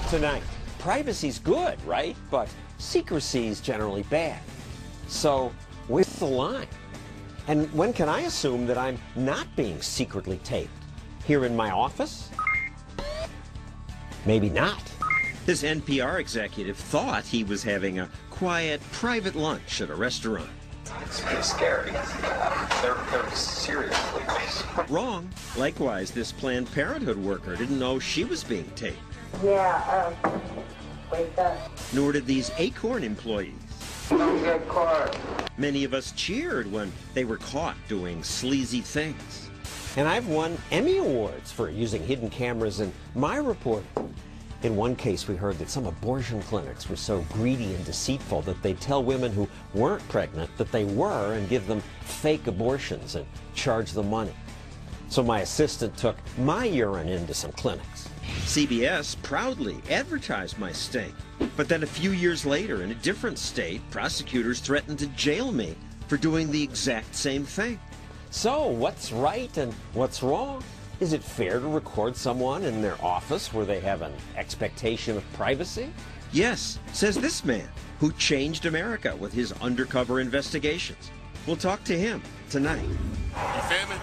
Tonight, privacy's good, right? But secrecy's generally bad. So, where's the line? And when can I assume that I'm not being secretly taped? Here in my office? Maybe not. This NPR executive thought he was having a quiet, private lunch at a restaurant. It's pretty scary. They're seriously Wrong. Likewise, this Planned Parenthood worker didn't know she was being taped. Yeah, wake up. Nor did these Acorn employees. Don't get caught. Many of us cheered when they were caught doing sleazy things. And I've won Emmy Awards for using hidden cameras in my reporting. In one case, we heard that some abortion clinics were so greedy and deceitful that they'd tell women who weren't pregnant that they were and give them fake abortions and charge them money. So my assistant took my urine into some clinics. CBS proudly advertised my sting. But then a few years later, in a different state, prosecutors threatened to jail me for doing the exact same thing. So what's right and what's wrong? Is it fair to record someone in their office where they have an expectation of privacy? Yes, says this man, who changed America with his undercover investigations. We'll talk to him tonight. You filming?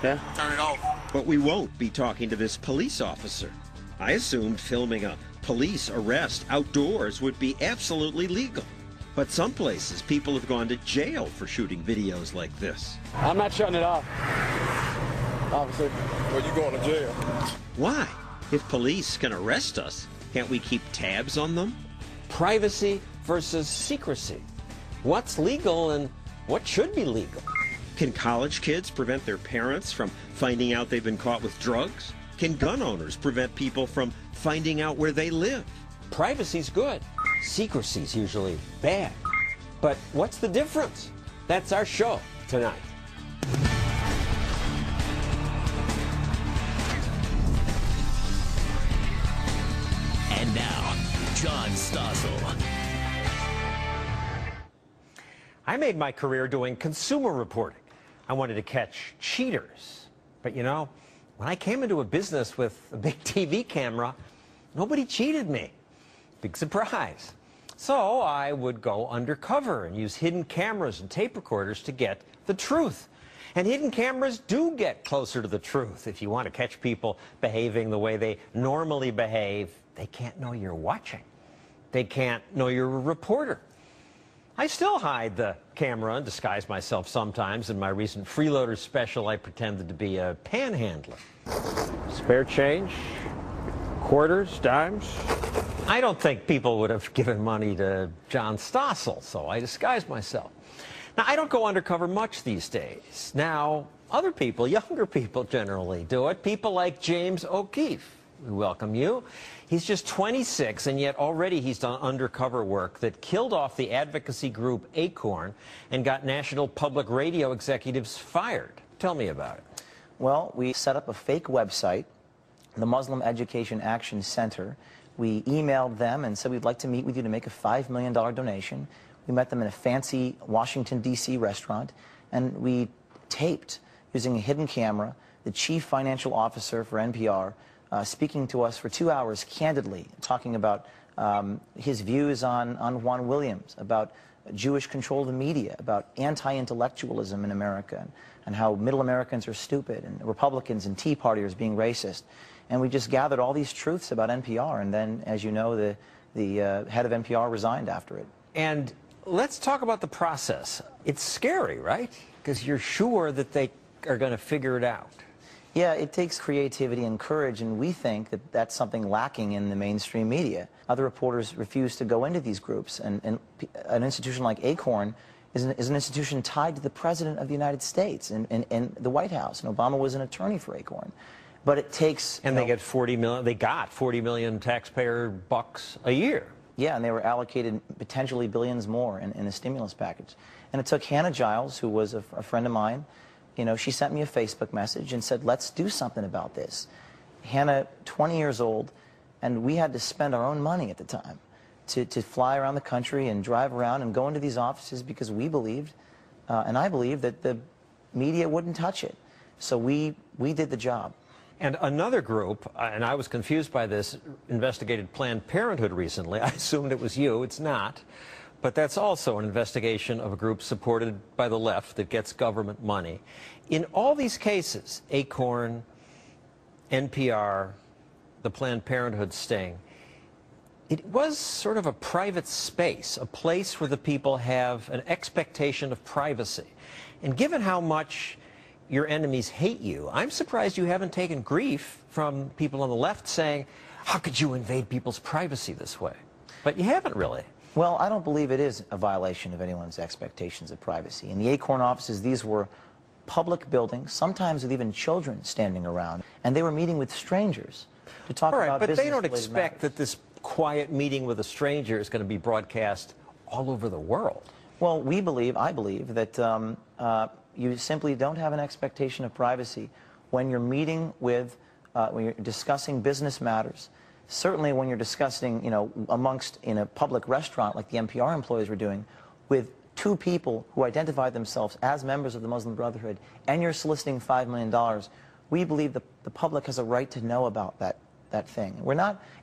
Yeah. Turn it off. But we won't be talking to this police officer. I assumed filming a police arrest outdoors would be absolutely legal. But some places, people have gone to jail for shooting videos like this. I'm not shutting it off, officer. Well, you going to jail. Why? If police can arrest us, can't we keep tabs on them? Privacy versus secrecy. What's legal and what should be legal? Can college kids prevent their parents from finding out they've been caught with drugs? Can gun owners prevent people from finding out where they live? Privacy's good. Secrecy's usually bad. But what's the difference? That's our show tonight. And now, John Stossel. I made my career doing consumer reporting. I wanted to catch cheaters. But you know, when I came into a business with a big TV camera, nobody cheated me. Big surprise. So I would go undercover and use hidden cameras and tape recorders to get the truth. And hidden cameras do get closer to the truth. If you want to catch people behaving the way they normally behave, they can't know you're watching. They can't know you're a reporter. I still hide the camera and disguise myself sometimes. In my recent Freeloader special, I pretended to be a panhandler. Spare change? Quarters? Dimes? I don't think people would have given money to John Stossel, so I disguised myself. Now, I don't go undercover much these days. Now, other people, younger people generally do it. People like James O'Keefe. We welcome you. He's just 26, and yet already he's done undercover work that killed off the advocacy group Acorn and got national public radio executives fired. Tell me about it. Well, we set up a fake website, the Muslim Education Action Center. We emailed them and said we'd like to meet with you to make a $5 million donation. We met them in a fancy Washington, D.C. restaurant, and we taped, using a hidden camera, the chief financial officer for NPR speaking to us for 2 hours candidly, talking about his views on Juan Williams, about Jewish control of the media, about anti-intellectualism in America, and how middle Americans are stupid, and Republicans and Tea Partiers being racist. And we just gathered all these truths about NPR, and then, as you know, the head of NPR resigned after it. And let's talk about the process. It's scary, right? Because you're sure that they are going to figure it out. Yeah, it takes creativity and courage, and we think that that's something lacking in the mainstream media. Other reporters refuse to go into these groups, and an institution like Acorn is an institution tied to the President of the United States and the White House, and Obama was an attorney for Acorn. But it takes... And they get 40 million, they got 40 million taxpayer bucks a year. Yeah, and they were allocated potentially billions more in the stimulus package. And it took Hannah Giles, who was a friend of mine. You know, she sent me a Facebook message and said, let's do something about this. Hannah, 20 years old, and we had to spend our own money at the time to fly around the country and drive around and go into these offices because we believed, and I believed, that the media wouldn't touch it. So we did the job. And another group, and I was confused by this, investigated Planned Parenthood recently. I assumed it was you. It's not. But that's also an investigation of a group supported by the left that gets government money. In all these cases, Acorn, NPR, the Planned Parenthood sting, it was sort of a private space, a place where the people have an expectation of privacy. And given how much your enemies hate you, I'm surprised you haven't taken grief from people on the left saying, how could you invade people's privacy this way? But you haven't really. Well, I don't believe it is a violation of anyone's expectations of privacy. In the Acorn offices, these were public buildings, sometimes with even children standing around, and they were meeting with strangers to talk about business. But they don't expect that this quiet meeting with a stranger is going to be broadcast all over the world. Well, I believe that you simply don't have an expectation of privacy when you're meeting with, when you're discussing business matters. Certainly when you're discussing, in a public restaurant like the NPR employees were doing, with two people who identify themselves as members of the Muslim Brotherhood, and you're soliciting $5 million, we believe the public has a right to know about that thing.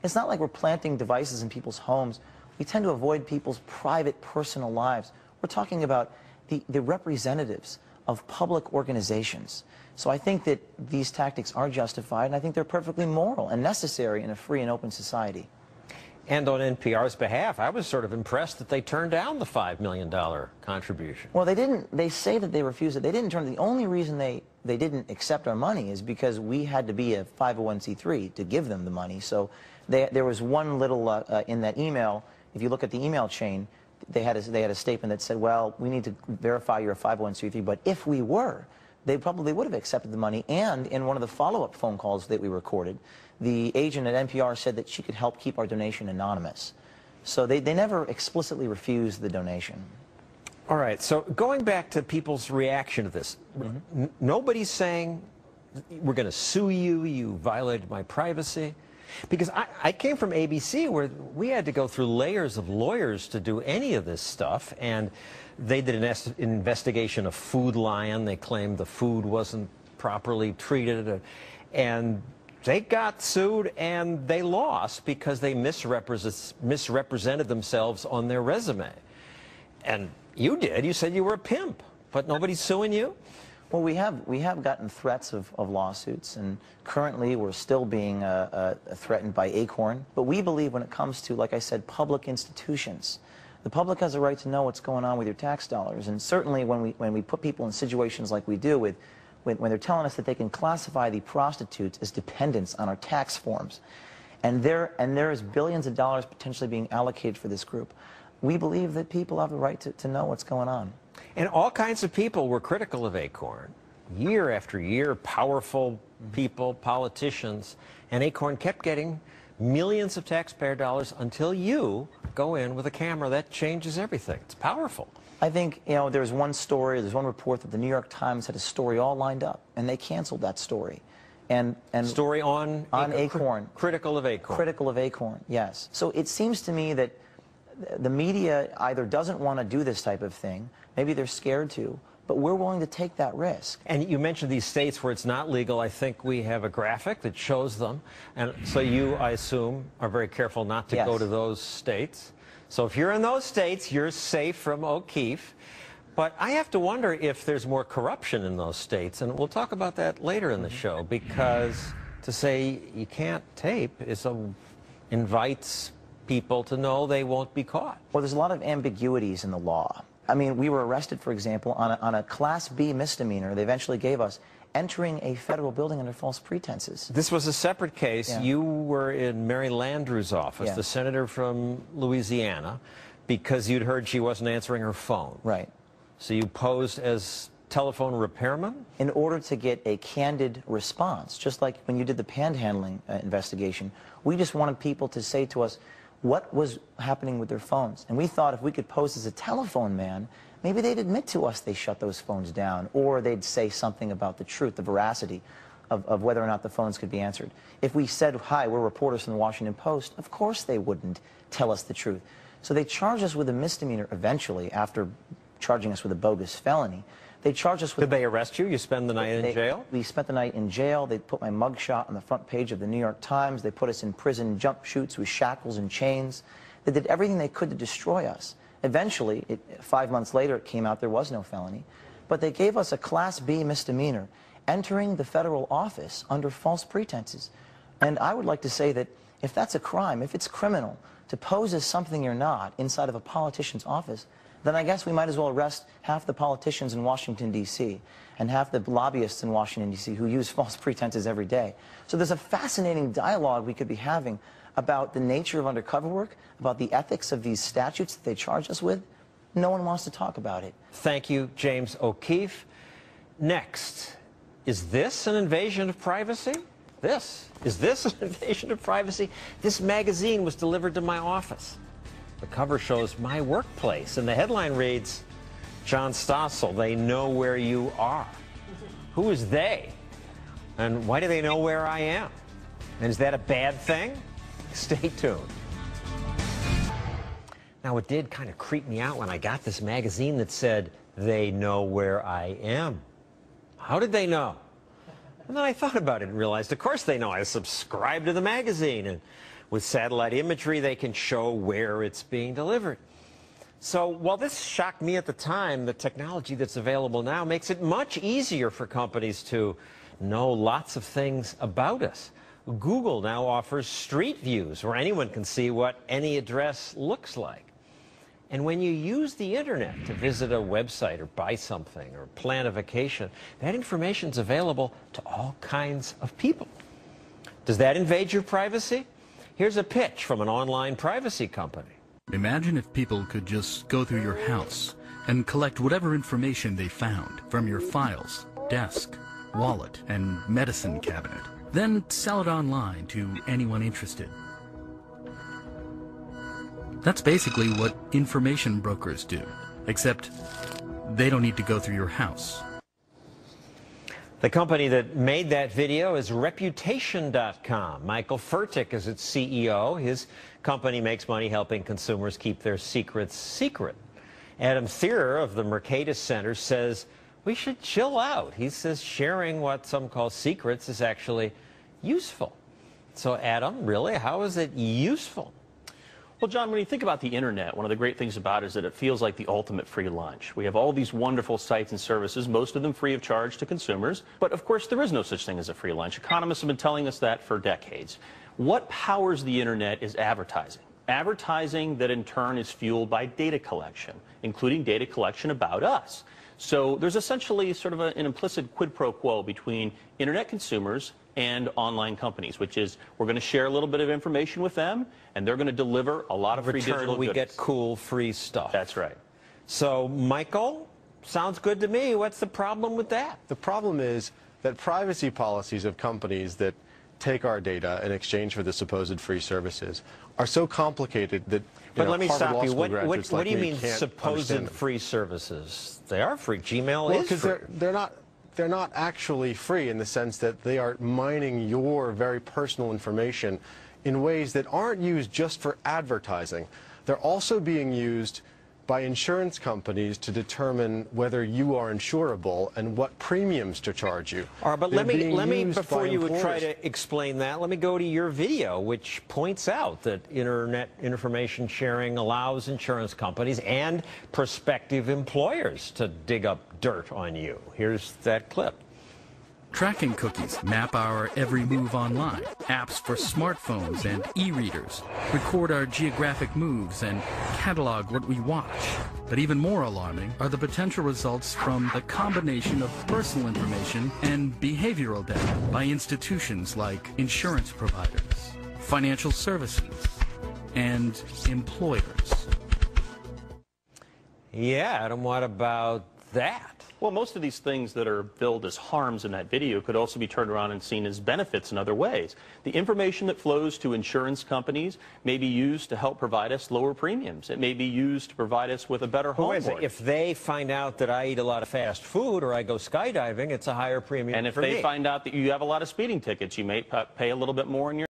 It's not like we're planting devices in people's homes. We tend to avoid people's private, personal lives. We're talking about the representatives of public organizations. So I think that these tactics are justified, and I think they're perfectly moral and necessary in a free and open society. And on NPR's behalf, I was sort of impressed that they turned down the $5 million contribution. Well, they didn't. They say that they refused it. They didn't turn. The only reason they didn't accept our money is because we had to be a 501c3 to give them the money. So there was one little, in that email, if you look at the email chain, they had a statement that said, well, we need to verify you're a 501c3, but if we were, they probably would have accepted the money. And in one of the follow-up phone calls that we recorded, the agent at NPR said that she could help keep our donation anonymous. So they never explicitly refused the donation. All right, so going back to people's reaction to this, nobody's saying, we're going to sue you, you violated my privacy. Because I came from ABC, where we had to go through layers of lawyers to do any of this stuff, and they did an investigation of Food Lion. They claimed the food wasn't properly treated, and they got sued, and they lost because they misrepresented themselves on their resume. And you did. You said you were a pimp, but nobody's suing you? Well, we have gotten threats of lawsuits, and currently we're still being threatened by Acorn. But we believe when it comes to, like I said, public institutions, the public has a right to know what's going on with your tax dollars. And certainly when we put people in situations like we do when they're telling us that they can classify the prostitutes as dependents on our tax forms, and there is billions of dollars potentially being allocated for this group, we believe that people have a right to know what's going on. And all kinds of people were critical of Acorn, year after year, powerful people, politicians, and Acorn kept getting millions of taxpayer dollars until you go in with a camera. That changes everything. It's powerful. I think, there's one report that the New York Times had a story all lined up, and they canceled that story. And story on Acorn. Critical of Acorn. Critical of Acorn, yes. So it seems to me that the media either doesn't want to do this type of thing, maybe they're scared to, but we're willing to take that risk. And you mentioned these states where it's not legal. I think we have a graphic that shows them. And so you, I assume, are very careful not to go to those states. So if you're in those states, you're safe from O'Keefe. But I have to wonder if there's more corruption in those states. And we'll talk about that later in the show, because to say you can't tape invites people to know they won't be caught. Well, there's a lot of ambiguities in the law. I mean, we were arrested, for example, on a Class B misdemeanor they eventually gave us, entering a federal building under false pretenses. This was a separate case. Yeah. You were in Mary Landrieu's office, the senator from Louisiana, because you'd heard she wasn't answering her phone. Right. So you posed as telephone repairman? In order to get a candid response, just like when you did the panhandling investigation, we just wanted people to say to us what was happening with their phones. And we thought if we could pose as a telephone man, maybe they'd admit to us they shut those phones down, or they'd say something about the truth, the veracity of whether or not the phones could be answered. If we said, hi, we're reporters from the Washington Post, of course they wouldn't tell us the truth. So they charged us with a misdemeanor eventually, after charging us with a bogus felony. They charged us with... Did they arrest you? You spend the night in jail? We spent the night in jail. They put my mugshot on the front page of the New York Times. They put us in prison jump chutes with shackles and chains. They did everything they could to destroy us. Eventually, 5 months later, it came out there was no felony. But they gave us a Class B misdemeanor, entering the federal office under false pretenses. And I would like to say that if that's a crime, if it's criminal to pose as something you're not inside of a politician's office, then I guess we might as well arrest half the politicians in Washington, D.C., and half the lobbyists in Washington, D.C., who use false pretenses every day. So there's a fascinating dialogue we could be having about the nature of undercover work, about the ethics of these statutes that they charge us with. No one wants to talk about it. Thank you, James O'Keefe. Next, is this an invasion of privacy? Is this an invasion of privacy? This magazine was delivered to my office. The cover shows my workplace, and the headline reads, John Stossel, they know where you are. Who is they? And why do they know where I am? And is that a bad thing? Stay tuned. Now, it did kind of creep me out when I got this magazine that said, they know where I am. How did they know? And then I thought about it and realized, of course they know. I subscribe to the magazine, and with satellite imagery, they can show where it's being delivered. So while this shocked me at the time, the technology that's available now makes it much easier for companies to know lots of things about us. Google now offers street views where anyone can see what any address looks like. And when you use the internet to visit a website or buy something or plan a vacation, that information is available to all kinds of people. Does that invade your privacy? Here's a pitch from an online privacy company. Imagine if people could just go through your house and collect whatever information they found from your files, desk, wallet, and medicine cabinet. Then sell it online to anyone interested. That's basically what information brokers do, except they don't need to go through your house. The company that made that video is Reputation.com. Michael Furtick is its CEO. His company makes money helping consumers keep their secrets secret. Adam Thierer of the Mercatus Center says we should chill out. He says sharing what some call secrets is actually useful. So, Adam, really, how is it useful? Well, John, when you think about the internet, one of the great things about it is that it feels like the ultimate free lunch. We have all these wonderful sites and services, most of them free of charge to consumers. But of course, there is no such thing as a free lunch. Economists have been telling us that for decades. What powers the internet is advertising. Advertising that in turn is fueled by data collection, including data collection about us. So there's essentially sort of an implicit quid pro quo between internet consumers and online companies, which is we're going to share a little bit of information with them, and they're going to deliver a lot of free digital we goodies. Get cool free stuff. That's right. So, Michael, sounds good to me. What's the problem with that? The problem is that privacy policies of companies that take our data in exchange for the supposed free services are so complicated that But let me Harvard stop Law you. School What graduates do like you me mean can't supposed understand them. free services? They are free. Gmail Well, is because free. they're not actually free in the sense that they are mining your very personal information in ways that aren't used just for advertising. They're also being used by insurance companies to determine whether you are insurable and what premiums to charge you. All right, but They're let me being used before by you would try employers. to explain that, let me go to your video, which points out that internet information sharing allows insurance companies and prospective employers to dig up dirt on you. Here's that clip. Tracking cookies map our every move online. Apps for smartphones and e-readers record our geographic moves and catalog what we watch. But even more alarming are the potential results from the combination of personal information and behavioral data by institutions like insurance providers, financial services, and employers. Yeah, Adam, what about that? Well, most of these things that are billed as harms in that video could also be turned around and seen as benefits in other ways. The information that flows to insurance companies may be used to help provide us lower premiums. It may be used to provide us with a better home. If they find out that I eat a lot of fast food or I go skydiving, it's a higher premium and if for they me. find out that you have a lot of speeding tickets, you may pay a little bit more in your